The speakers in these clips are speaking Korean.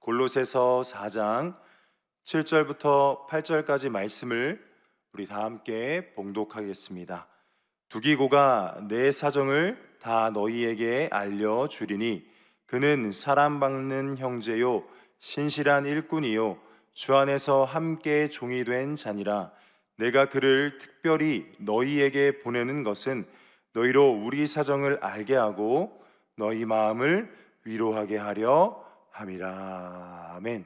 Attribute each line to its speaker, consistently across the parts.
Speaker 1: 골로새서 4장 7절부터 8절까지 말씀을 우리 다 함께 봉독하겠습니다. 두기고가 내 사정을 다 너희에게 알려주리니 그는 사람 박는 형제요 신실한 일꾼이요 주 안에서 함께 종이 된 자니라. 내가 그를 특별히 너희에게 보내는 것은 너희로 우리 사정을 알게 하고 너희 마음을 위로하게 하려 함이라. 아멘.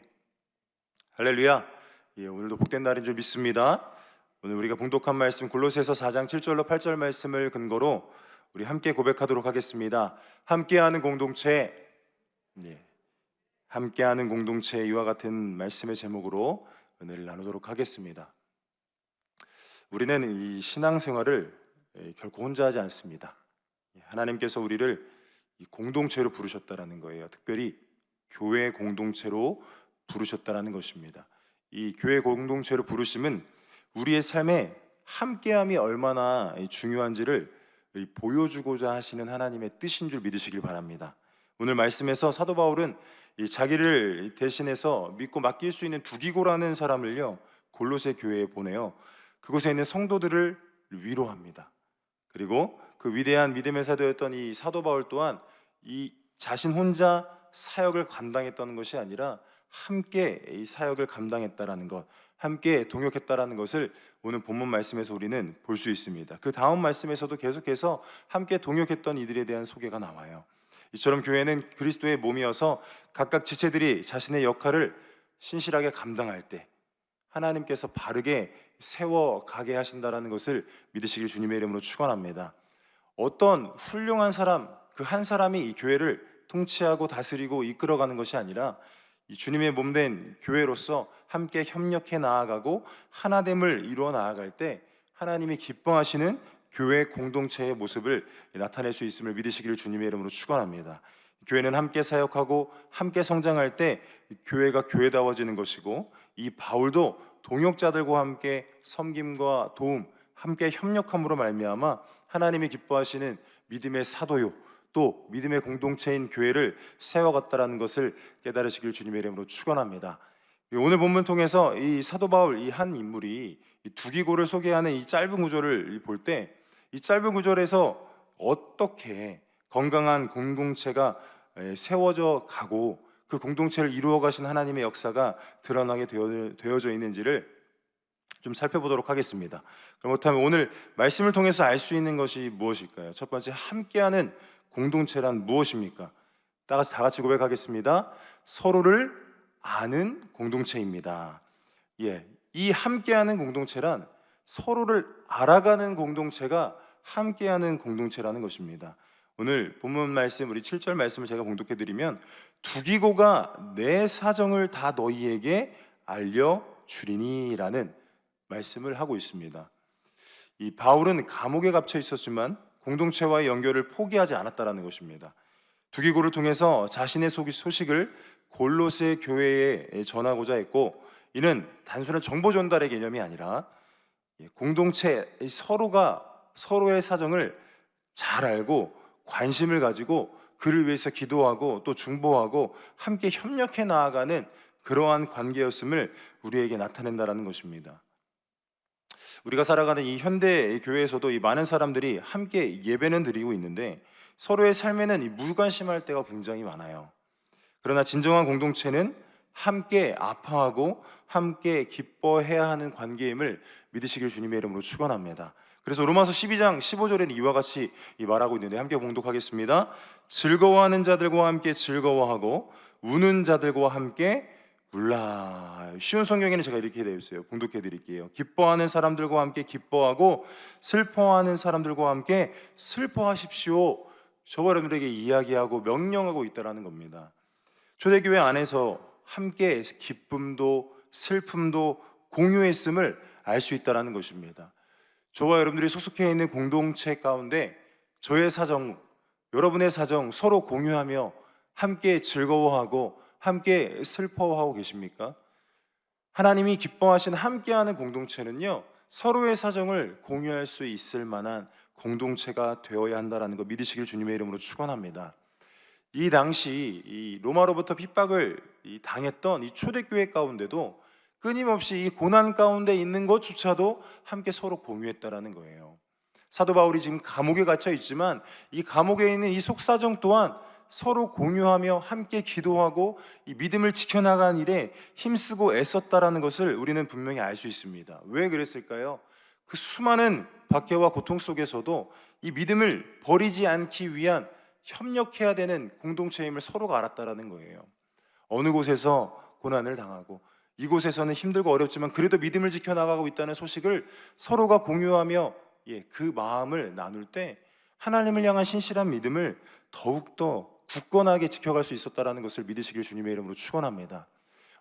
Speaker 1: 할렐루야. 오늘도 복된 날인 줄 믿습니다. 오늘 우리가 봉독한 말씀 골로새서 4장 7절로 8절 말씀을 근거로 우리 함께 고백하도록 하겠습니다. 함께하는 공동체, 함께하는 공동체, 이와 같은 말씀의 제목으로 은혜를 나누도록 하겠습니다. 우리는 이 신앙생활을 결코 혼자 하지 않습니다. 하나님께서 우리를 이 공동체로 부르셨다라는 거예요. 특별히 교회 공동체로 부르셨다라는 것입니다. 이 교회 공동체로 부르심은 우리의 삶에 함께함이 얼마나 중요한지를 보여주고자 하시는 하나님의 뜻인 줄 믿으시길 바랍니다. 오늘 말씀에서 사도 바울은 이 자기를 대신해서 믿고 맡길 수 있는 두기고라는 사람을요 골로새 교회에 보내요. 그곳에 있는 성도들을 위로합니다. 그리고 그 위대한 믿음의 사도였던 이 사도 바울 또한 이 자신 혼자 사역을 감당했다는 것이 아니라 함께 이 사역을 감당했다라는 것, 함께 동역했다라는 것을 오늘 본문 말씀에서 우리는 볼 수 있습니다. 그 다음 말씀에서도 계속해서 함께 동역했던 이들에 대한 소개가 나와요. 이처럼 교회는 그리스도의 몸이어서 각각 지체들이 자신의 역할을 신실하게 감당할 때 하나님께서 바르게 세워가게 하신다라는 것을 믿으시길 주님의 이름으로 축원합니다. 어떤 훌륭한 사람, 그 한 사람이 이 교회를 통치하고 다스리고 이끌어가는 것이 아니라 이 주님의 몸된 교회로서 함께 협력해 나아가고 하나됨을 이루어 나아갈 때 하나님이 기뻐하시는 교회 공동체의 모습을 나타낼 수 있음을 믿으시기를 주님의 이름으로 축원합니다. 교회는 함께 사역하고 함께 성장할 때 교회가 교회다워지는 것이고, 이 바울도 동역자들과 함께 섬김과 도움, 함께 협력함으로 말미암아 하나님이 기뻐하시는 믿음의 사도요 또 믿음의 공동체인 교회를 세워갔다라는 것을 깨달으시길 주님의 이름으로 축원합니다. 오늘 본문 통해서 이 사도 바울 이 한 인물이 이 두기고를 소개하는 이 짧은 구절을 볼 때 이 짧은 구절에서 어떻게 건강한 공동체가 세워져 가고 그 공동체를 이루어 가신 하나님의 역사가 드러나게 되어져 있는지를 좀 살펴보도록 하겠습니다. 그렇다면 오늘 말씀을 통해서 알 수 있는 것이 무엇일까요? 첫 번째, 함께하는 공동체란 무엇입니까? 다 같이 고백하겠습니다. 서로를 아는 공동체입니다. 이 함께하는 공동체란 서로를 알아가는 공동체가 함께하는 공동체라는 것입니다. 오늘 본문 말씀, 우리 7절 말씀을 제가 봉독해드리면 두기고가 내 사정을 다 너희에게 알려주리니 라는 말씀을 하고 있습니다. 이 바울은 감옥에 갇혀 있었지만 공동체와의 연결을 포기하지 않았다라는 것입니다. 두기고를 통해서 자신의 소식을 골로새 교회에 전하고자 했고, 이는 단순한 정보 전달의 개념이 아니라 공동체 서로가 서로의 사정을 잘 알고 관심을 가지고 그를 위해서 기도하고 또 중보하고 함께 협력해 나아가는 그러한 관계였음을 우리에게 나타낸다라는 것입니다. 우리가 살아가는 이 현대 교회에서도 이 많은 사람들이 함께 예배는 드리고 있는데 서로의 삶에는 이 무관심할 때가 굉장히 많아요. 그러나 진정한 공동체는 함께 아파하고 함께 기뻐해야 하는 관계임을 믿으시길 주님의 이름으로 축원합니다. 그래서 로마서 12장 15절에는 이와 같이 말하고 있는데 함께 봉독하겠습니다. 즐거워하는 자들과 함께 즐거워하고 우는 자들과 함께 울라. 쉬운 성경에는 제가 이렇게 되어 있어요. 봉독해 드릴게요. 기뻐하는 사람들과 함께 기뻐하고 슬퍼하는 사람들과 함께 슬퍼하십시오. 저와 여러분들에게 이야기하고 명령하고 있다라는 겁니다. 초대교회 안에서 함께 기쁨도 슬픔도 공유했음을 알 수 있다라는 것입니다. 저와 여러분들이 소속해 있는 공동체 가운데 저의 사정, 여러분의 사정 서로 공유하며 함께 즐거워하고 함께 슬퍼하고 계십니까? 하나님이 기뻐하신 함께하는 공동체는요 서로의 사정을 공유할 수 있을 만한 공동체가 되어야 한다는 거 믿으시길 주님의 이름으로 축원합니다. 이 당시 이 로마로부터 핍박을 당했던 이 초대교회 가운데도 끊임없이 이 고난 가운데 있는 것조차도 함께 서로 공유했다라는 거예요. 사도 바울이 지금 감옥에 갇혀 있지만 이 감옥에 있는 이 속사정 또한 서로 공유하며 함께 기도하고 이 믿음을 지켜나간 일에 힘쓰고 애썼다라는 것을 우리는 분명히 알 수 있습니다. 왜 그랬을까요? 그 수많은 박해와 고통 속에서도 이 믿음을 버리지 않기 위한 협력해야 되는 공동체임을 서로가 알았다라는 거예요. 어느 곳에서 고난을 당하고 이곳에서는 힘들고 어렵지만 그래도 믿음을 지켜나가고 있다는 소식을 서로가 공유하며 그 마음을 나눌 때 하나님을 향한 신실한 믿음을 더욱더 굳건하게 지켜갈 수 있었다는 것을 믿으시길 주님의 이름으로 축원합니다.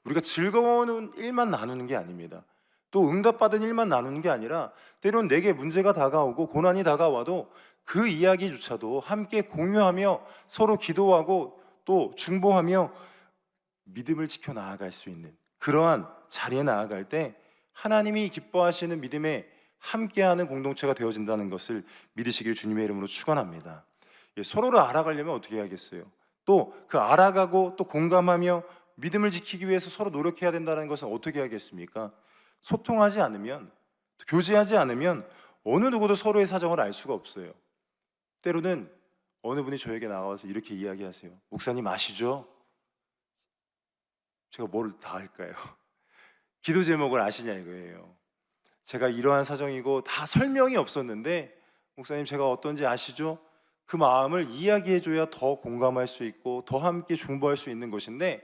Speaker 1: 우리가 즐거운 일만 나누는 게 아닙니다. 또 응답받은 일만 나누는 게 아니라 때론 내게 문제가 다가오고 고난이 다가와도 그 이야기조차도 함께 공유하며 서로 기도하고 또 중보하며 믿음을 지켜 나아갈 수 있는 그러한 자리에 나아갈 때 하나님이 기뻐하시는 믿음에 함께하는 공동체가 되어진다는 것을 믿으시길 주님의 이름으로 축원합니다. 서로를 알아가려면 어떻게 해야겠어요? 또 그 알아가고 또 공감하며 믿음을 지키기 위해서 서로 노력해야 된다는 것은 어떻게 하겠습니까? 소통하지 않으면, 교제하지 않으면 어느 누구도 서로의 사정을 알 수가 없어요. 때로는 어느 분이 저에게 나와서 이렇게 이야기하세요. 목사님 아시죠? 제가 뭘 다 할까요? 기도 제목을 아시냐 이거예요. 제가 이러한 사정이고 다 설명이 없었는데 목사님 제가 어떤지 아시죠? 그 마음을 이야기해줘야 더 공감할 수 있고 더 함께 중보할 수 있는 것인데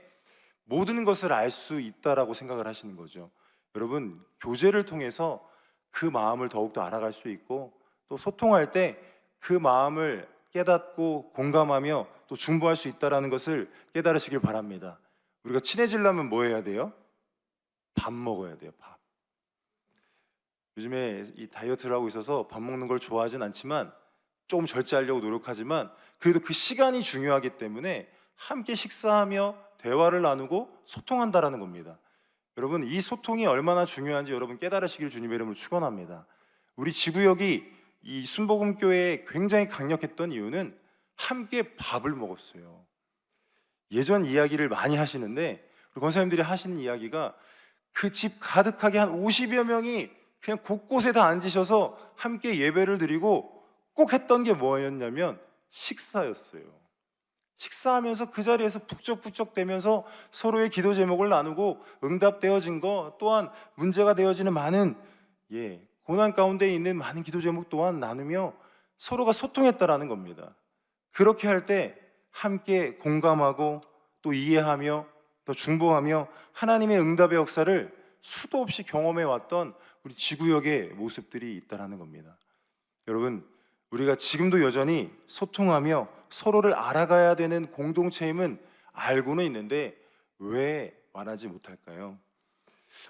Speaker 1: 모든 것을 알 수 있다라고 생각을 하시는 거죠. 여러분 교제를 통해서 그 마음을 더욱더 알아갈 수 있고 또 소통할 때 그 마음을 깨닫고 공감하며 또 중보할 수 있다라는 것을 깨달으시길 바랍니다. 우리가 친해지려면 뭐 해야 돼요? 밥 먹어야 돼요. 밥. 요즘에 이 다이어트를 하고 있어서 밥 먹는 걸 좋아하진 않지만 조금 절제하려고 노력하지만 그래도 그 시간이 중요하기 때문에 함께 식사하며 대화를 나누고 소통한다라는 겁니다. 여러분 이 소통이 얼마나 중요한지 여러분 깨달으시길 주님의 이름으로 축원합니다. 우리 지구역이 이 순복음교회에 굉장히 강력했던 이유는 함께 밥을 먹었어요. 예전 이야기를 많이 하시는데 우리 권사님들이 하시는 이야기가 그 집 가득하게 한 50여 명이 그냥 곳곳에 다 앉으셔서 함께 예배를 드리고 꼭 했던 게 뭐였냐면 식사였어요. 식사하면서 그 자리에서 북적북적 대면서 서로의 기도 제목을 나누고 응답되어진 거 또한 문제가 되어지는 많은 고난 가운데 있는 많은 기도 제목 또한 나누며 서로가 소통했다라는 겁니다. 그렇게 할 때 함께 공감하고 또 이해하며 또 중보하며 하나님의 응답의 역사를 수도 없이 경험해 왔던 우리 지구역의 모습들이 있다라는 겁니다. 여러분 우리가 지금도 여전히 소통하며 서로를 알아가야 되는 공동체임은 알고는 있는데 왜 말하지 못할까요?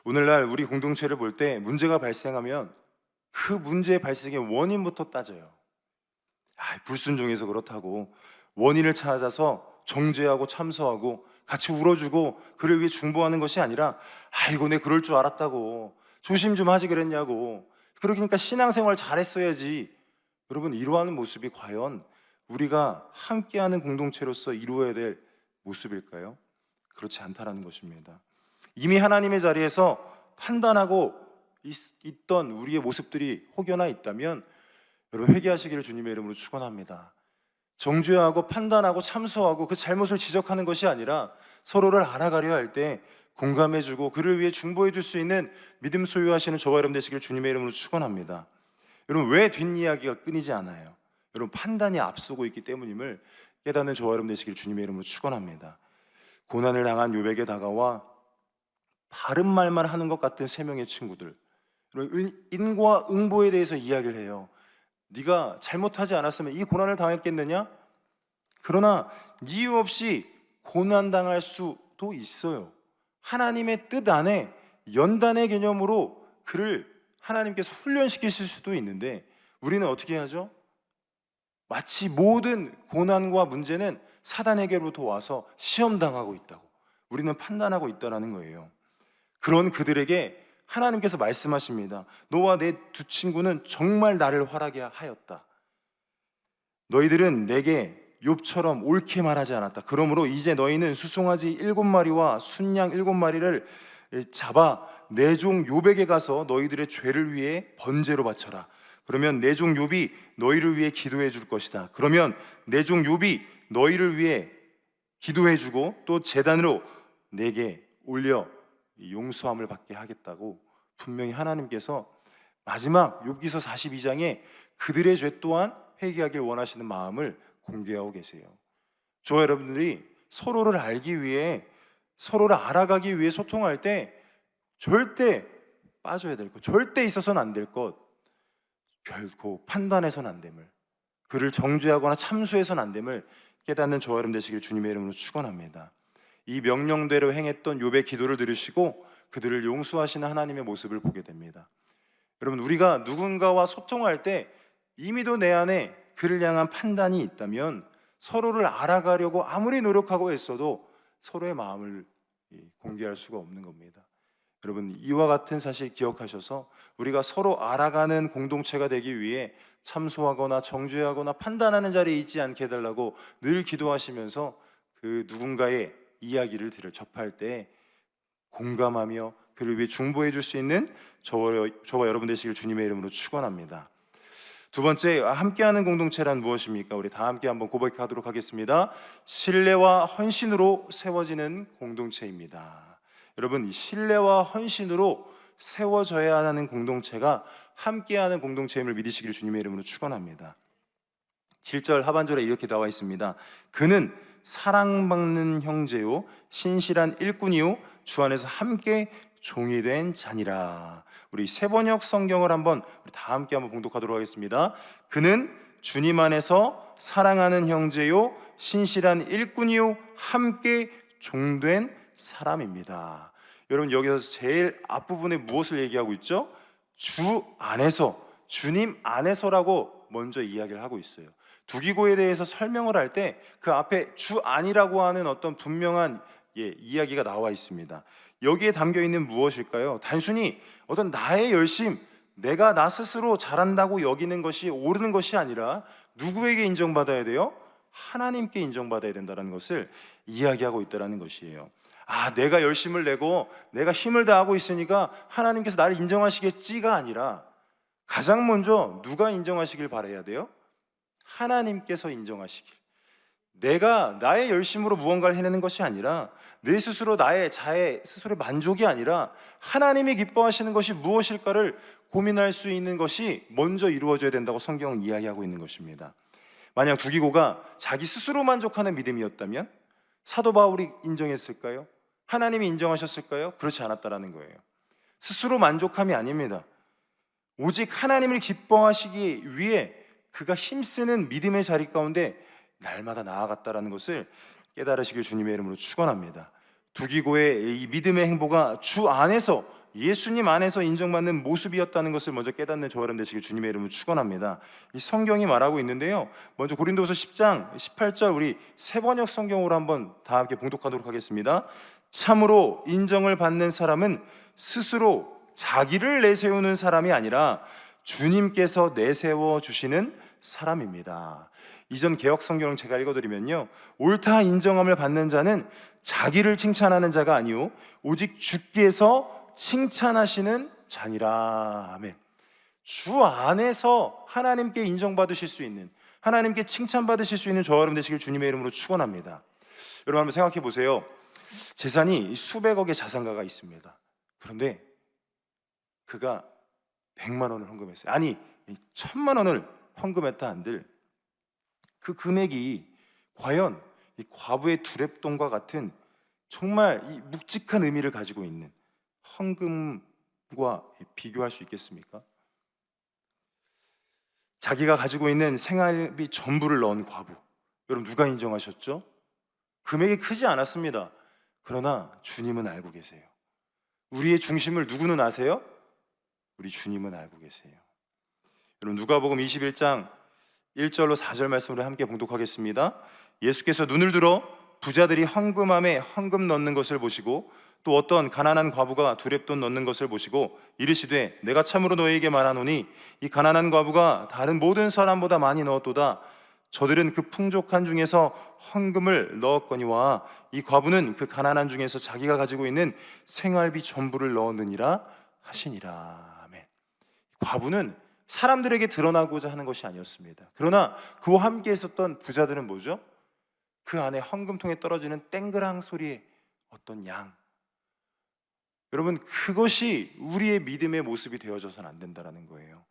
Speaker 1: 오늘날 우리 공동체를 볼 때 문제가 발생하면 그 문제의 발생의 원인부터 따져요. 불순종해서 그렇다고 원인을 찾아서 정죄하고 참소하고 같이 울어주고 그를 위해 중보하는 것이 아니라 아이고 내 그럴 줄 알았다고 조심 좀 하지 그랬냐고 그러니까 신앙생활 잘했어야지. 여러분 이러한 모습이 과연 우리가 함께하는 공동체로서 이루어야 될 모습일까요? 그렇지 않다라는 것입니다. 이미 하나님의 자리에서 판단하고 있던 우리의 모습들이 혹여나 있다면 여러분 회개하시기를 주님의 이름으로 축원합니다. 정죄하고 판단하고 참소하고 그 잘못을 지적하는 것이 아니라 서로를 알아가려 할 때 공감해주고 그를 위해 중보해줄 수 있는 믿음 소유하시는 저와 여러분 되시기를 주님의 이름으로 축원합니다. 여러분 왜 뒷이야기가 끊이지 않아요? 여러분 판단이 앞서고 있기 때문임을 깨닫는 저와 여러분 되시기를 주님의 이름으로 축원합니다. 고난을 당한 요백에 다가와 바른 말만 하는 것 같은 세 명의 친구들, 인과 응보에 대해서 이야기를 해요. 네가 잘못하지 않았으면 이 고난을 당했겠느냐? 그러나 이유 없이 고난당할 수도 있어요. 하나님의 뜻 안에 연단의 개념으로 그를 하나님께서 훈련시키실 수도 있는데 우리는 어떻게 하죠? 마치 모든 고난과 문제는 사단에게로부터 와서 시험당하고 있다고 우리는 판단하고 있다는 거예요. 그런 그들에게 하나님께서 말씀하십니다. 너와 내 두 친구는 정말 나를 화나게 하였다. 너희들은 내게 욥처럼 옳게 말하지 않았다. 그러므로 이제 너희는 수송아지 7마리와 순양 7마리를 잡아 내 종 욥에게 가서 너희들의 죄를 위해 번제로 바쳐라. 그러면 내 종 욥이 너희를 위해 기도해 줄 것이다. 그러면 내 종 욥이 너희를 위해 기도해 주고 또 제단으로 내게 올려 용서함을 받게 하겠다고 분명히 하나님께서 마지막 욥기서 42장에 그들의 죄 또한 회개하길 원하시는 마음을 공개하고 계세요. 저와 여러분들이 서로를 알기 위해, 서로를 알아가기 위해 소통할 때 절대 빠져야 될 것, 절대 있어서는 안 될 것, 결코 판단해서는 안 됨을, 그를 정죄하거나 참수해서는 안 됨을 깨닫는 저와 여러분 되시길 주님의 이름으로 축원합니다. 이 명령대로 행했던 욥의 기도를 들으시고 그들을 용서하시는 하나님의 모습을 보게 됩니다. 여러분, 우리가 누군가와 소통할 때 이미도 내 안에 그를 향한 판단이 있다면 서로를 알아가려고 아무리 노력하고 애써도 서로의 마음을 공개할 수가 없는 겁니다. 여러분, 이와 같은 사실 기억하셔서 우리가 서로 알아가는 공동체가 되기 위해 참소하거나 정죄하거나 판단하는 자리에 있지 않게 해달라고 늘 기도하시면서 그 누군가의 이야기를 접할 때 공감하며 그를 위해 중보해 줄 수 있는 저와 여러분 되시길 주님의 이름으로 축원합니다. 두 번째, 함께하는 공동체란 무엇입니까? 우리 다 함께 한번 고백하도록 하겠습니다. 신뢰와 헌신으로 세워지는 공동체입니다. 여러분, 이 신뢰와 헌신으로 세워져야 하는 공동체가 함께하는 공동체임을 믿으시길 주님의 이름으로 축원합니다. 7절 하반절에 이렇게 나와 있습니다. 그는 사랑받는 형제요 신실한 일꾼이요 주 안에서 함께 종이 된 자니라. 우리 세번역 성경을 한번 우리 다 함께 한번 봉독하도록 하겠습니다. 그는 주님 안에서 사랑하는 형제요 신실한 일꾼이요 함께 종된 사람입니다. 여러분, 여기서 제일 앞부분에 무엇을 얘기하고 있죠? 주 안에서, 주님 안에서라고 먼저 이야기를 하고 있어요. 두기고에 대해서 설명을 할 때 그 앞에 주 안이라고 하는 어떤 분명한 이야기가 나와 있습니다. 여기에 담겨 있는 무엇일까요? 단순히 어떤 나의 열심, 내가 나 스스로 잘한다고 여기는 것이 옳은 것이 아니라 누구에게 인정받아야 돼요? 하나님께 인정받아야 된다는 것을 이야기하고 있다는 것이에요. 내가 열심을 내고 내가 힘을 다하고 있으니까 하나님께서 나를 인정하시겠지가 아니라 가장 먼저 누가 인정하시길 바라야 돼요? 하나님께서 인정하시길. 내가 나의 열심으로 무언가를 해내는 것이 아니라 내 스스로 나의 자의 스스로의 만족이 아니라 하나님이 기뻐하시는 것이 무엇일까를 고민할 수 있는 것이 먼저 이루어져야 된다고 성경은 이야기하고 있는 것입니다. 만약 두기고가 자기 스스로 만족하는 믿음이었다면 사도 바울이 인정했을까요? 하나님이 인정하셨을까요? 그렇지 않았다라는 거예요. 스스로 만족함이 아닙니다. 오직 하나님을 기뻐하시기 위해 그가 힘쓰는 믿음의 자리 가운데 날마다 나아갔다라는 것을 깨달으시길 주님의 이름으로 축원합니다. 두기고의 이 믿음의 행보가 주 안에서, 예수님 안에서 인정받는 모습이었다는 것을 먼저 깨닫는 저와 여러분 되시길 주님의 이름으로 축원합니다. 이 성경이 말하고 있는데요, 먼저 고린도서 10장 18절 우리 세번역 성경으로 한번 다 함께 봉독하도록 하겠습니다. 참으로 인정을 받는 사람은 스스로 자기를 내세우는 사람이 아니라 주님께서 내세워 주시는 사람입니다. 이전 개역 성경을 제가 읽어드리면요, 옳다 인정함을 받는 자는 자기를 칭찬하는 자가 아니요 오직 주께서 칭찬하시는 자니라. 아멘. 주 안에서 하나님께 인정받으실 수 있는, 하나님께 칭찬받으실 수 있는 저와 여러분 되시길 주님의 이름으로 축원합니다. 여러분 한번 생각해 보세요. 재산이 수백억의 자산가가 있습니다. 그런데 그가 100만 원을 헌금했어요. 아니 1000만 원을 헌금했다 한들 그 금액이 과연 이 과부의 두렙돈과 같은 정말 이 묵직한 의미를 가지고 있는 헌금과 비교할 수 있겠습니까? 자기가 가지고 있는 생활비 전부를 넣은 과부, 여러분 누가 인정하셨죠? 금액이 크지 않았습니다. 그러나 주님은 알고 계세요. 우리의 중심을 누구는 아세요? 우리 주님은 알고 계세요. 여러분 누가복음 21장 1절로 4절 말씀으로 함께 봉독하겠습니다. 예수께서 눈을 들어 부자들이 헌금함에 헌금 넣는 것을 보시고 또 어떤 가난한 과부가 두렙돈 넣는 것을 보시고 이르시되 내가 참으로 너희에게 말하노니 이 가난한 과부가 다른 모든 사람보다 많이 넣었도다. 저들은 그 풍족한 중에서 헌금을 넣었거니와 이 과부는 그 가난한 중에서 자기가 가지고 있는 생활비 전부를 넣었느니라 하시니라. 아멘. 과부는 사람들에게 드러나고자 하는 것이 아니었습니다. 그러나 그와 함께 있었던 부자들은 뭐죠? 그 안에 헌금통에 떨어지는 땡그랑 소리의 어떤 양. 여러분, 그것이 우리의 믿음의 모습이 되어져서는 안 된다는 거예요.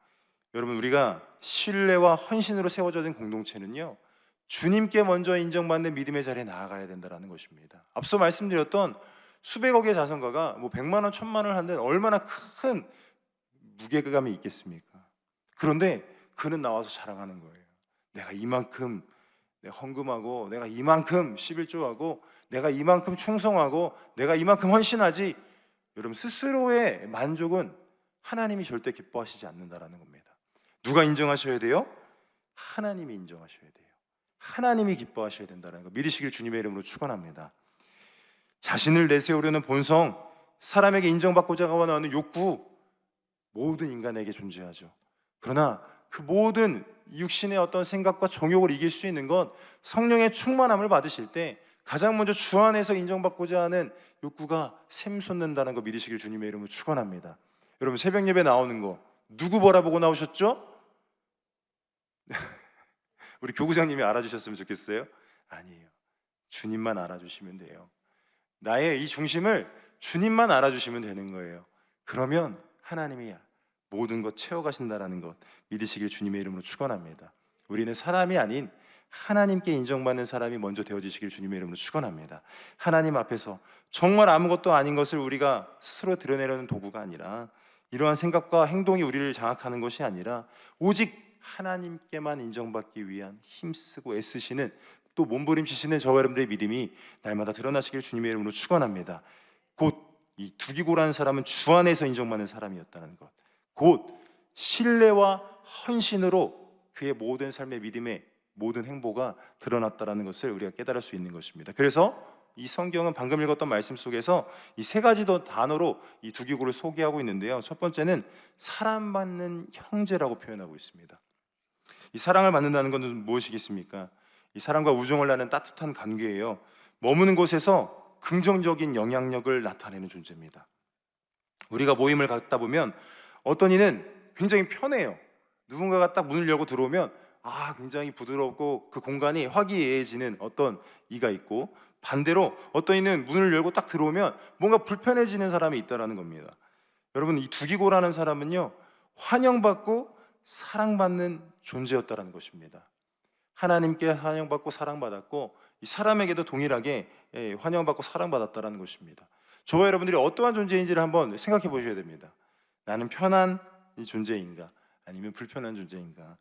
Speaker 1: 여러분, 우리가 신뢰와 헌신으로 세워져 진 공동체는요, 주님께 먼저 인정받는 믿음의 자리에 나아가야 된다는 것입니다. 앞서 말씀드렸던 수백억의 자선가가 뭐 100만 원, 1000만 원을 하는데 얼마나 큰 무게감이 있겠습니까? 그런데 그는 나와서 자랑하는 거예요. 내가 이만큼 내가 헌금하고, 내가 이만큼 11조하고, 내가 이만큼 충성하고, 내가 이만큼 헌신하지. 여러분, 스스로의 만족은 하나님이 절대 기뻐하시지 않는다라는 겁니다. 누가 인정하셔야 돼요? 하나님이 인정하셔야 돼요. 하나님이 기뻐하셔야 된다는 거 믿으시길 주님의 이름으로 축원합니다. 자신을 내세우려는 본성, 사람에게 인정받고자 하는 욕구, 모든 인간에게 존재하죠. 그러나 그 모든 육신의 어떤 생각과 정욕을 이길 수 있는 건 성령의 충만함을 받으실 때 가장 먼저 주 안에서 인정받고자 하는 욕구가 샘솟는다는 거 믿으시길 주님의 이름으로 축원합니다. 여러분, 새벽 예배 나오는 거 누구 바라보고 나오셨죠? 우리 교구장님이 알아주셨으면 좋겠어요? 아니에요. 주님만 알아주시면 돼요. 나의 이 중심을 주님만 알아주시면 되는 거예요. 그러면 하나님이 모든 것 채워가신다는 것 믿으시길 주님의 이름으로 축원합니다. 우리는 사람이 아닌 하나님께 인정받는 사람이 먼저 되어지시길 주님의 이름으로 축원합니다. 하나님 앞에서 정말 아무것도 아닌 것을 우리가 스스로 드러내려는 도구가 아니라, 이러한 생각과 행동이 우리를 장악하는 것이 아니라 오직 하나님께만 인정받기 위한 힘쓰고 애쓰시는, 또 몸부림치시는 저와 여러분들의 믿음이 날마다 드러나시길 주님의 이름으로 축원합니다. 곧 이 두기고라는 사람은 주 안에서 인정받는 사람이었다는 것, 곧 신뢰와 헌신으로 그의 모든 삶의 믿음의 모든 행보가 드러났다는 것을 우리가 깨달을 수 있는 것입니다. 그래서 이 성경은 방금 읽었던 말씀 속에서 이 세 가지 단어로 이 두기고를 소개하고 있는데요. 첫 번째는 사랑받는 형제라고 표현하고 있습니다. 이 사랑을 받는다는 것은 무엇이겠습니까? 이 사랑과 우정을 나누는 따뜻한 관계예요. 머무는 곳에서 긍정적인 영향력을 나타내는 존재입니다. 우리가 모임을 갖다 보면 어떤 이는 굉장히 편해요. 누군가가 딱 문을 열고 들어오면 굉장히 부드럽고 그 공간이 화기애애해지는 어떤 이가 있고, 반대로 어떤 이는 문을 열고 딱 들어오면 뭔가 불편해지는 사람이 있다는 겁니다. 여러분, 이 두기고라는 사람은요, 환영받고 사랑받는 존재였다는 것입니다. 하나님께 환영받고 사랑받았고, 이 사람에게도 동일하게 환영받고 사랑받았다는 것입니다. 저와 여러분들이 어떠한 존재인지를 한번 생각해 보셔야 됩니다. 나는 편한 이 존재인가, 아니면 불편한 존재인가?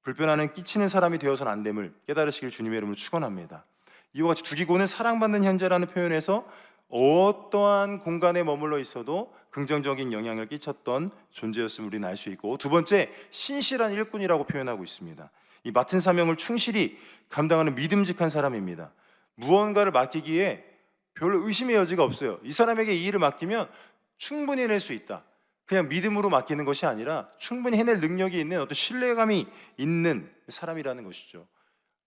Speaker 1: 불편함은 끼치는 사람이 되어서는 안 됨을 깨달으시길 주님의 이름으로 축원합니다. 이와 같이 두기고는 사랑받는 현재라는 표현에서 어떠한 공간에 머물러 있어도 긍정적인 영향을 끼쳤던 존재였음을 우리는 알 수 있고, 두 번째, 신실한 일꾼이라고 표현하고 있습니다. 이 맡은 사명을 충실히 감당하는 믿음직한 사람입니다. 무언가를 맡기기에 별 의심의 여지가 없어요. 이 사람에게 이 일을 맡기면 충분히 해낼 수 있다. 그냥 믿음으로 맡기는 것이 아니라 충분히 해낼 능력이 있는 어떤 신뢰감이 있는 사람이라는 것이죠.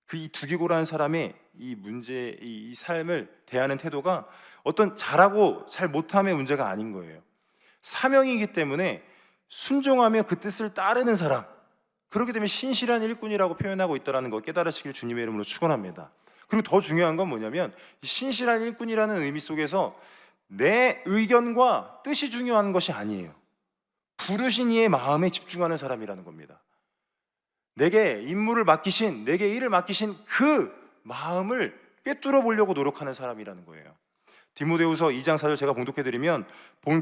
Speaker 1: 그 이 두기고라는 사람의 이 문제, 이 삶을 대하는 태도가 어떤 잘하고 잘 못함의 문제가 아닌 거예요. 사명이기 때문에 순종하며 그 뜻을 따르는 사람, 그렇기 때문에 신실한 일꾼이라고 표현하고 있다는 것 깨달으시길 주님의 이름으로 축원합니다. 그리고 더 중요한 건 뭐냐면, 신실한 일꾼이라는 의미 속에서 내 의견과 뜻이 중요한 것이 아니에요. 부르신 이의 마음에 집중하는 사람이라는 겁니다. 내게 임무를 맡기신, 내게 일을 맡기신 그 마음을 꿰뚫어 보려고 노력하는 사람이라는 거예요. 디모데후서 2장 4절 제가 봉독해드리면,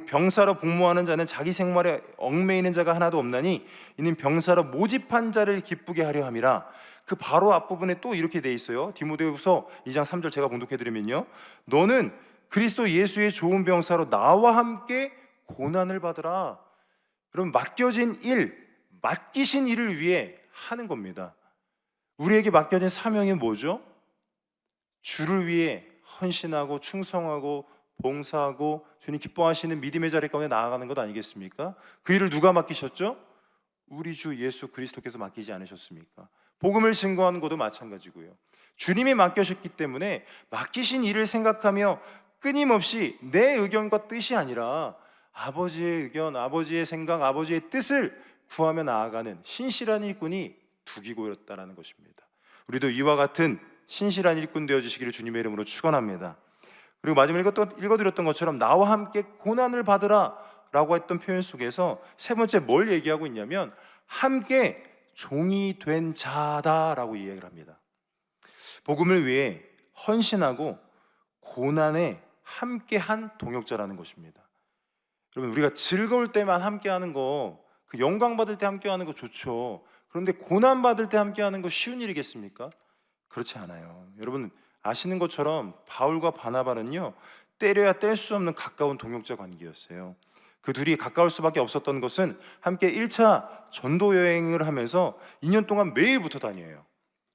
Speaker 1: 병사로 복무하는 자는 자기 생활에 얽매이는 자가 하나도 없나니 이는 병사로 모집한 자를 기쁘게 하려 함이라. 그 바로 앞부분에 또 이렇게 돼 있어요. 디모데후서 2장 3절 제가 봉독해드리면요, 너는 그리스도 예수의 좋은 병사로 나와 함께 고난을 받으라. 그럼 맡겨진 일, 맡기신 일을 위해 하는 겁니다. 우리에게 맡겨진 사명이 뭐죠? 주를 위해 헌신하고 충성하고 봉사하고 주님 기뻐하시는 믿음의 자리 가운데 나아가는 것 아니겠습니까? 그 일을 누가 맡기셨죠? 우리 주 예수 그리스도께서 맡기지 않으셨습니까? 복음을 증거하는 것도 마찬가지고요. 주님이 맡겨주셨기 때문에 맡기신 일을 생각하며 끊임없이 내 의견과 뜻이 아니라 아버지의 의견, 아버지의 생각, 아버지의 뜻을 구하며 나아가는 신실한 일꾼이 두기고였다라는 것입니다. 우리도 이와 같은 신실한 일꾼 되어주시기를 주님의 이름으로 축원합니다. 그리고 마지막에 읽어드렸던 것처럼 나와 함께 고난을 받으라 라고 했던 표현 속에서 세 번째 뭘 얘기하고 있냐면 함께 종이 된 자다라고 이야기를 합니다. 복음을 위해 헌신하고 고난에 함께한 동역자라는 것입니다. 여러분, 우리가 즐거울 때만 함께하는 거, 그 영광 받을 때 함께하는 거 좋죠. 그런데 고난 받을 때 함께하는 거 쉬운 일이겠습니까? 그렇지 않아요. 여러분 아시는 것처럼 바울과 바나바는요, 때려야 뗄 수 없는 가까운 동역자 관계였어요. 그 둘이 가까울 수밖에 없었던 것은 함께 1차 전도 여행을 하면서 2년 동안 매일 붙어 다녀요.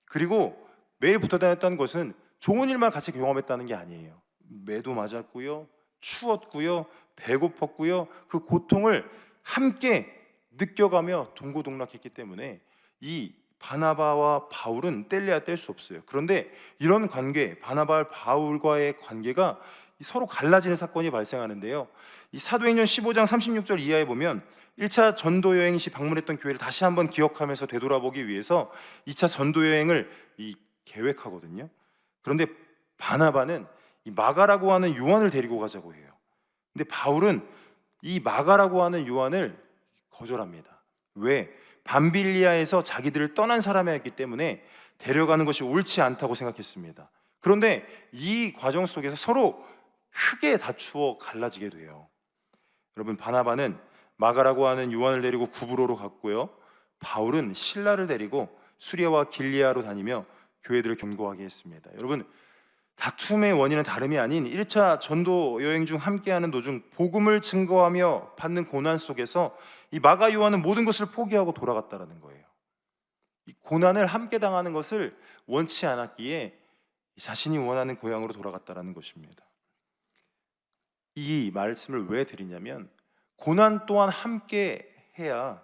Speaker 1: 그리고 매일 붙어 다녔다는 것은 좋은 일만 같이 경험했다는 게 아니에요. 매도 맞았고요, 추웠고요, 배고팠고요, 그 고통을 함께 느껴가며 동고동락했기 때문에 이 바나바와 바울은 뗄래야 뗄 수 없어요. 그런데 이런 관계, 바나바 바울과의 관계가 서로 갈라지는 사건이 발생하는데요, 이 사도행전 15장 36절 이하에 보면 1차 전도 여행 시 방문했던 교회를 다시 한번 기억하면서 되돌아보기 위해서 2차 전도 여행을 계획하거든요. 그런데 바나바는 이 마가라고 하는 요한을 데리고 가자고 해요. 근데 바울은 이 마가라고 하는 요한을 거절합니다. 왜? 밤빌리아에서 자기들을 떠난 사람이었기 때문에 데려가는 것이 옳지 않다고 생각했습니다. 그런데 이 과정 속에서 서로 크게 다투어 갈라지게 돼요. 여러분, 바나바는 마가라고 하는 요한을 데리고 구브로로 갔고요, 바울은 실라를 데리고 수리아와 길리아로 다니며 교회들을 견고하게 했습니다. 여러분, 다툼의 원인은 다름이 아닌 1차 전도 여행 중 함께하는 도중 복음을 증거하며 받는 고난 속에서 이 마가 요한은 모든 것을 포기하고 돌아갔다라는 거예요. 이 고난을 함께 당하는 것을 원치 않았기에 자신이 원하는 고향으로 돌아갔다라는 것입니다. 이 말씀을 왜 드리냐면 고난 또한 함께 해야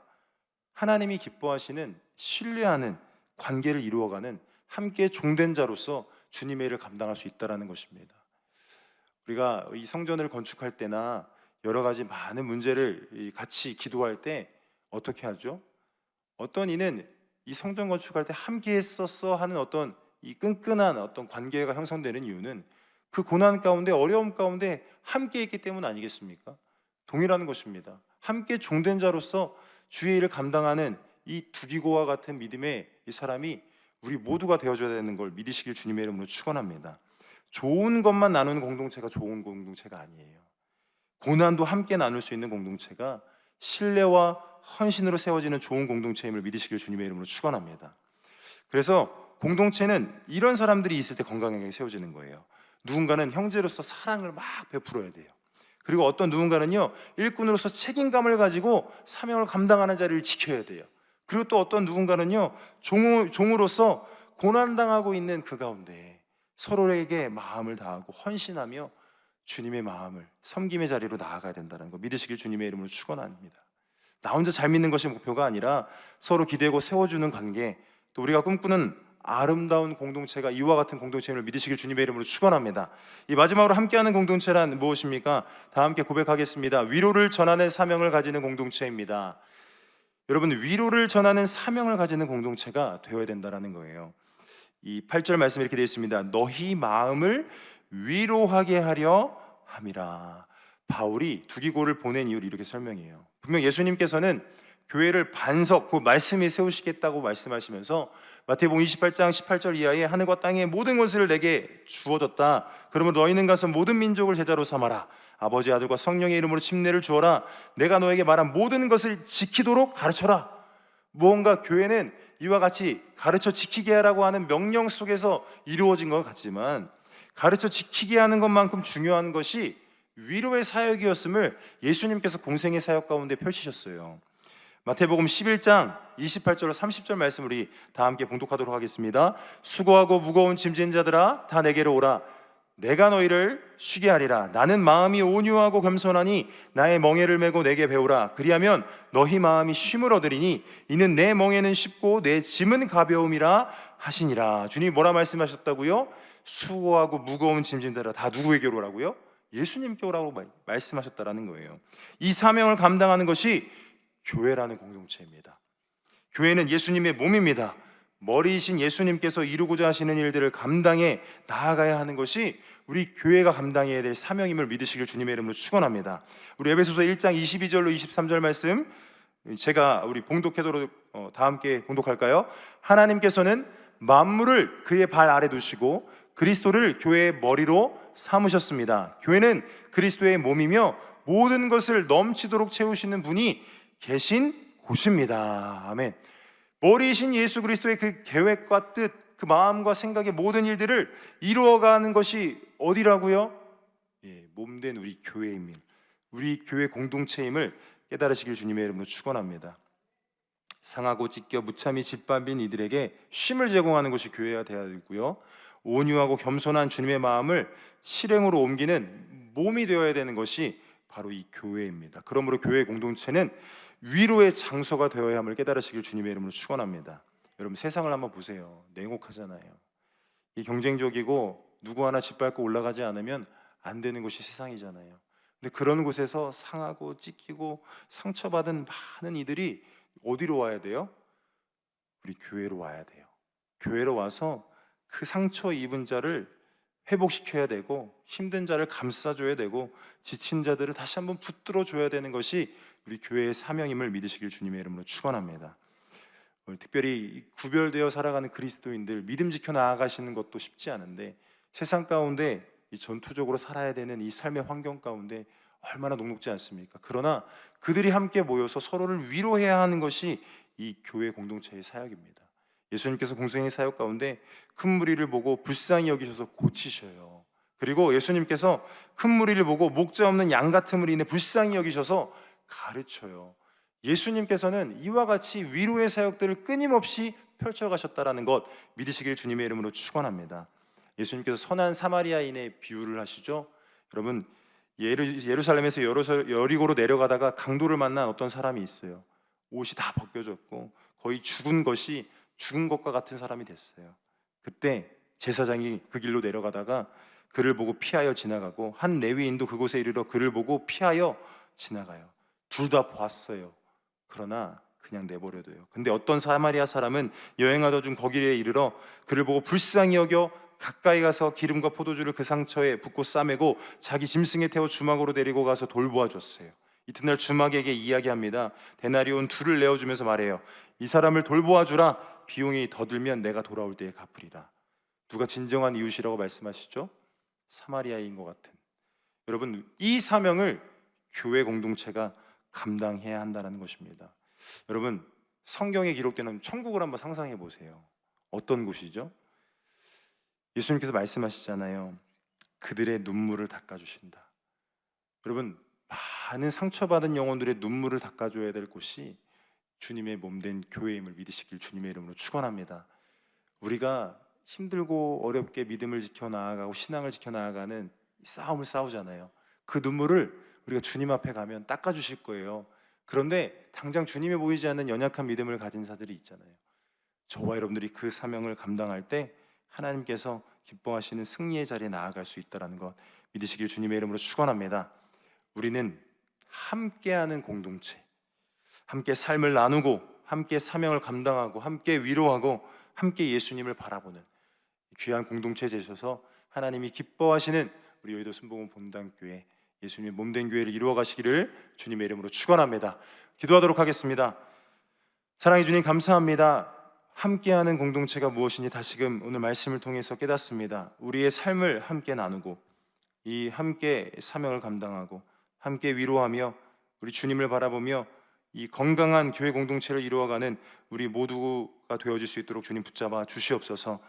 Speaker 1: 하나님이 기뻐하시는 신뢰하는 관계를 이루어가는 함께 종된 자로서 주님의 일을 감당할 수 있다는 것입니다. 우리가 이 성전을 건축할 때나 여러 가지 많은 문제를 같이 기도할 때 어떻게 하죠? 어떤 이는 이 성전 건축할 때 함께 했었어 하는 어떤 이 끈끈한 어떤 관계가 형성되는 이유는 그 고난 가운데, 어려움 가운데 함께 있기 때문 아니겠습니까? 동일한 것입니다. 함께 종된 자로서 주의 일을 감당하는 이 두기고와 같은 믿음의 이 사람이 우리 모두가 되어줘야 되는 걸 믿으시길 주님의 이름으로 축원합니다. 좋은 것만 나누는 공동체가 좋은 공동체가 아니에요. 고난도 함께 나눌 수 있는 공동체가 신뢰와 헌신으로 세워지는 좋은 공동체임을 믿으시길 주님의 이름으로 축원합니다. 그래서 공동체는 이런 사람들이 있을 때 건강하게 세워지는 거예요. 누군가는 형제로서 사랑을 막 베풀어야 돼요. 그리고 어떤 누군가는요, 일꾼으로서 책임감을 가지고 사명을 감당하는 자리를 지켜야 돼요. 그리고 또 어떤 누군가는요, 종으로서 고난당하고 있는 그 가운데 서로에게 마음을 다하고 헌신하며 주님의 마음을 섬김의 자리로 나아가야 된다는 거 믿으시길 주님의 이름으로 축원합니다. 나 혼자 잘 믿는 것이 목표가 아니라 서로 기대고 세워주는 관계, 또 우리가 꿈꾸는 아름다운 공동체가 이와 같은 공동체임을 믿으시길 주님의 이름으로 축원합니다. 이 마지막으로 함께하는 공동체란 무엇입니까? 다 함께 고백하겠습니다. 위로를 전하는 사명을 가지는 공동체입니다. 여러분, 위로를 전하는 사명을 가지는 공동체가 되어야 된다는 거예요. 이 8절 말씀에 이렇게 되어 있습니다. 너희 마음을 위로하게 하려 함이라. 바울이 두기고를 보낸 이유를 이렇게 설명해요. 분명 예수님께서는 교회를 반석, 그 말씀이 세우시겠다고 말씀하시면서 마태복음 28장 18절 이하에 하늘과 땅의 모든 것을 내게 주어졌다. 그러면 너희는 가서 모든 민족을 제자로 삼아라. 아버지, 아들과 성령의 이름으로 침례를 주어라. 내가 너에게 말한 모든 것을 지키도록 가르쳐라. 무언가 교회는 이와 같이 가르쳐 지키게 하라고 하는 명령 속에서 이루어진 것 같지만 가르쳐 지키게 하는 것만큼 중요한 것이 위로의 사역이었음을 예수님께서 공생의 사역 가운데 펼치셨어요. 마태복음 11장 28절로 30절 말씀 우리 다 함께 봉독하도록 하겠습니다. 수고하고 무거운 짐진 자들아 다 내게로 오라. 내가 너희를 쉬게 하리라. 나는 마음이 온유하고 겸손하니 나의 멍에를 메고 내게 배우라. 그리하면 너희 마음이 쉼을 얻으리니 이는 내 멍에는 쉽고 내 짐은 가벼움이라 하시니라. 주님이 뭐라 말씀하셨다고요? 수고하고 무거운 짐진들아 다 누구에게로 오라고요? 예수님께 오라고 말씀하셨다라는 거예요. 이 사명을 감당하는 것이 교회라는 공동체입니다. 교회는 예수님의 몸입니다. 머리이신 예수님께서 이루고자 하시는 일들을 감당해 나아가야 하는 것이 우리 교회가 감당해야 될 사명임을 믿으시길 주님의 이름으로 축원합니다. 우리 에베소서 1장 22절로 23절 말씀 제가 우리 봉독해도록 다 함께 봉독할까요? 하나님께서는 만물을 그의 발 아래 두시고 그리스도를 교회의 머리로 삼으셨습니다. 교회는 그리스도의 몸이며 모든 것을 넘치도록 채우시는 분이 계신 곳입니다. 아멘. 머리이신 예수 그리스도의 그 계획과 뜻, 그 마음과 생각의 모든 일들을 이루어가는 것이 어디라고요? 몸된 우리 교회임을, 우리 교회 공동체임을 깨달으시길 주님의 이름으로 축원합니다. 상하고 찢겨 무참히 짓밟힌 이들에게 쉼을 제공하는 것이 교회가 되어야 되고요, 온유하고 겸손한 주님의 마음을 실행으로 옮기는 몸이 되어야 되는 것이 바로 이 교회입니다. 그러므로 교회 공동체는 위로의 장소가 되어야 함을 깨달으시길 주님의 이름으로 축원합니다. 여러분 세상을 한번 보세요. 냉혹하잖아요. 이 경쟁적이고 누구 하나 짓밟고 올라가지 않으면 안 되는 곳이 세상이잖아요. 근데 그런 곳에서 상하고 찢기고 상처받은 많은 이들이 어디로 와야 돼요? 우리 교회로 와야 돼요. 교회로 와서 그 상처 입은 자를 회복시켜야 되고 힘든 자를 감싸줘야 되고 지친 자들을 다시 한번 붙들어줘야 되는 것이 우리 교회의 사명임을 믿으시길 주님의 이름으로 축원합니다. 특별히 구별되어 살아가는 그리스도인들 믿음 지켜 나아가시는 것도 쉽지 않은데 세상 가운데 이 전투적으로 살아야 되는 이 삶의 환경 가운데 얼마나 녹록지 않습니까? 그러나 그들이 함께 모여서 서로를 위로해야 하는 것이 이 교회 공동체의 사역입니다. 예수님께서 공생의 사역 가운데 큰 무리를 보고 불쌍히 여기셔서 고치셔요. 그리고 예수님께서 큰 무리를 보고 목자 없는 양 같음을 인해 불쌍히 여기셔서 가르쳐요. 예수님께서는 이와 같이 위로의 사역들을 끊임없이 펼쳐가셨다라는 것 믿으시길 주님의 이름으로 축원합니다. 예수님께서 선한 사마리아인의 비유를 하시죠. 여러분 예루살렘에서 여리고로 내려가다가 강도를 만난 어떤 사람이 있어요. 옷이 다 벗겨졌고 거의 죽은 것과 같은 사람이 됐어요. 그때 제사장이 그 길로 내려가다가 그를 보고 피하여 지나가고 한 레위인도 그곳에 이르러 그를 보고 피하여 지나가요. 둘 다 보았어요. 그러나 그냥 내버려둬요. 근데 어떤 사마리아 사람은 여행하던 중 거기에 이르러 그를 보고 불쌍히 여겨 가까이 가서 기름과 포도주를 그 상처에 붓고 싸매고 자기 짐승에 태워 주막으로 데리고 가서 돌보아 줬어요. 이튿날 주막에게 이야기합니다. 데나리온 2를 내어주면서 말해요. 이 사람을 돌보아 주라. 비용이 더 들면 내가 돌아올 때에 갚으리라. 누가 진정한 이웃이라고 말씀하시죠? 사마리아인 것 같은. 여러분 이 사명을 교회 공동체가 감당해야 한다는 것입니다. 여러분 성경에 기록되는 천국을 한번 상상해 보세요. 어떤 곳이죠? 예수님께서 말씀하시잖아요. 그들의 눈물을 닦아주신다. 여러분 많은 상처받은 영혼들의 눈물을 닦아줘야 될 곳이 주님의 몸된 교회임을 믿으시길 주님의 이름으로 축원합니다. 우리가 힘들고 어렵게 믿음을 지켜 나아가고 신앙을 지켜 나아가는 싸움을 싸우잖아요. 그 눈물을 우리가 주님 앞에 가면 닦아주실 거예요. 그런데 당장 주님이 보이지 않는 연약한 믿음을 가진 자들이 있잖아요. 저와 여러분들이 그 사명을 감당할 때 하나님께서 기뻐하시는 승리의 자리에 나아갈 수 있다는 것 믿으시길 주님의 이름으로 축원합니다. 우리는 함께하는 공동체, 함께 삶을 나누고 함께 사명을 감당하고 함께 위로하고 함께 예수님을 바라보는 귀한 공동체 되셔서 하나님이 기뻐하시는 우리 여의도 순복음 본당교회 예수님의 몸된 교회를 이루어 가시기를 주님의 이름으로 축원합니다. 기도하도록 하겠습니다. 사랑해 주님 감사합니다. 함께하는 공동체가 무엇인지 다시금 오늘 말씀을 통해서 깨닫습니다. 우리의 삶을 함께 나누고 이 함께 사명을 감당하고 함께 위로하며 우리 주님을 바라보며 이 건강한 교회 공동체를 이루어가는 우리 모두가 되어질 수 있도록 주님 붙잡아 주시옵소서.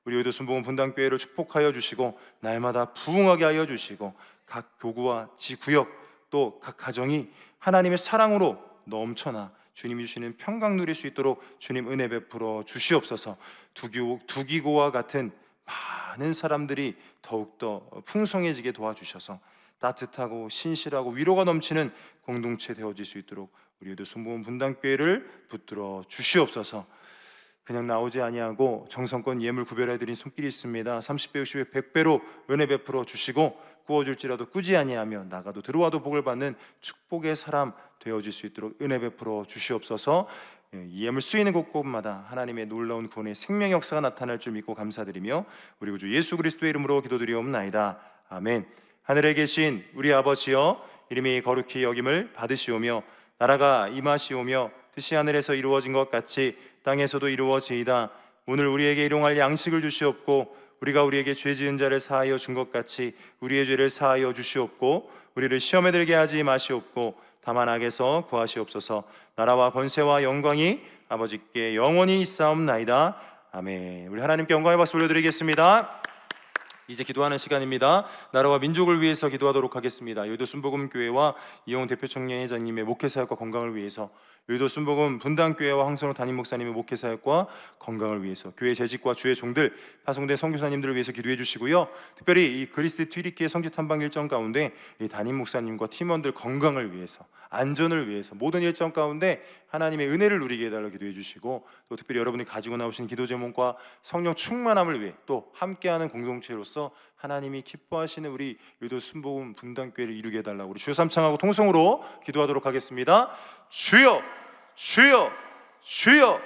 Speaker 1: 우리 여의도 순복음 분당교회를 축복하여 주시고 날마다 부흥하게 하여 주시고 각 교구와 지구역 또 각 가정이 하나님의 사랑으로 넘쳐나 주님이 주시는 평강 누릴 수 있도록 주님 은혜 베풀어 주시옵소서. 두기고와 같은 많은 사람들이 더욱더 풍성해지게 도와주셔서 따뜻하고 신실하고 위로가 넘치는 공동체 되어질 수 있도록 우리 의도 순복음 분당교회를 붙들어 주시옵소서. 그냥 나오지 아니하고 정성껏 예물 구별해드린 손길이 있습니다. 30배, 60배, 100배로 은혜 베풀어 주시고 구워줄지라도 꾸지 아니하며 나가도 들어와도 복을 받는 축복의 사람 되어질 수 있도록 은혜 베풀어 주시옵소서. 이 예물 쓰이는 곳곳마다 하나님의 놀라운 구원의 생명 역사가 나타날 줄 믿고 감사드리며 우리 구주 예수 그리스도의 이름으로 기도드리옵나이다. 아멘. 하늘에 계신 우리 아버지여, 이름이 거룩히 여김을 받으시오며 나라가 임하시오며 뜻이 하늘에서 이루어진 것 같이 땅에서도 이루어지이다. 오늘 우리에게 일용할 양식을 주시옵고 우리가 우리에게 죄 지은 자를 사하여 준 것 같이 우리의 죄를 사하여 주시옵고 우리를 시험에 들게 하지 마시옵고 다만 악에서 구하시옵소서. 나라와 권세와 영광이 아버지께 영원히 있사옵나이다. 아멘. 우리 하나님께 영광의 박수 올려드리겠습니다. 이제 기도하는 시간입니다. 나라와 민족을 위해서 기도하도록 하겠습니다. 여의도 순복음교회와 이영훈 대표청년회장님의 목회사역과 건강을 위해서, 여의도 순복음 분당교회와 황선호 담임 목사님의 목회사역과 건강을 위해서, 교회 재직과 주의 종들, 파송된 선교사님들을 위해서 기도해 주시고요. 특별히 이 그리스도 튀리키의 성지 탐방 일정 가운데 이 담임 목사님과 팀원들 건강을 위해서, 안전을 위해서 모든 일정 가운데 하나님의 은혜를 누리게 해달라고 기도해 주시고, 또 특별히 여러분이 가지고 나오신 기도 제목과 성령 충만함을 위해 또 함께하는 공동체로서 하나님이 기뻐하시는 우리 여의도 순복음 분당교회를 이루게 해달라고 우리 주여 삼창하고 통성으로 기도하도록 하겠습니다. 주여, 주여, 주여.